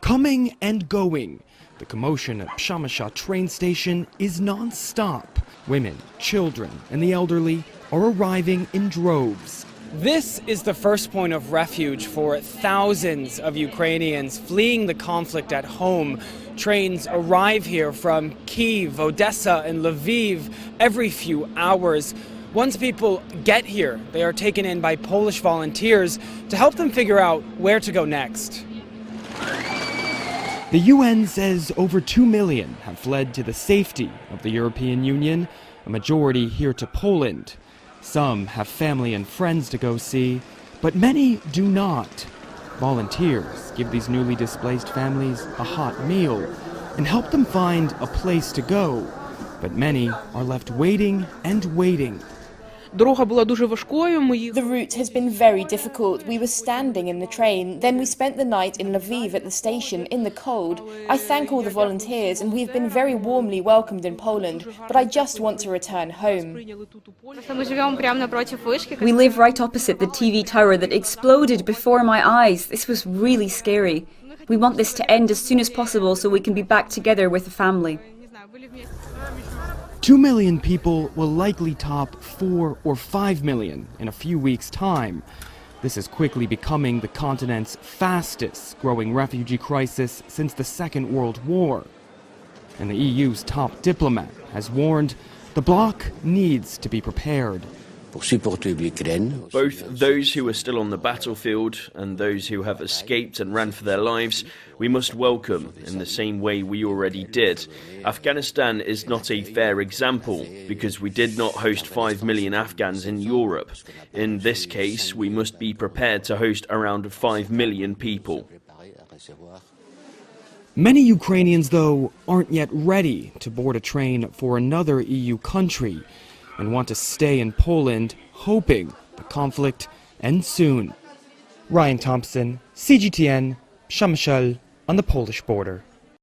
Coming and going. The commotion at Przemysl train station is non-stop. Women, children, and the elderly are arriving in droves. This is the first point of refuge for thousands of Ukrainians fleeing the conflict at home. Trains arrive here from Kyiv, Odessa, and Lviv every few hours. Once people get here, they are taken in by Polish volunteers to help them figure out where to go next. The UN says over 2 million have fled to the safety of the European Union, a majority here to Poland. Some have family and friends to go see, but many do not. Volunteers give these newly displaced families a hot meal and help them find a place to go. But many are left waiting and waiting. The route has been very difficult. We were standing in the train, then we spent the night in Lviv at the station in the cold. I thank all the volunteers and we have been very warmly welcomed in Poland, but I just want to return home. We live right opposite the TV tower that exploded before my eyes. This was really scary. We want this to end as soon as possible so we can be back together with the family. 2 million people will likely top 4 or 5 million in a few weeks' time. This is quickly becoming the continent's fastest growing refugee crisis since the Second World War. And the EU's top diplomat has warned the bloc needs to be prepared. Both those who are still on the battlefield and those who have escaped and ran for their lives, we must welcome in the same way we already did. Afghanistan is not a fair example because we did not host 5 million Afghans in Europe. In this case, we must be prepared to host around 5 million people. Many Ukrainians, though, aren't yet ready to board a train for another EU country and want to stay in Poland, hoping the conflict ends soon. Ryan Thompson, CGTN, Przemysl, on the Polish border.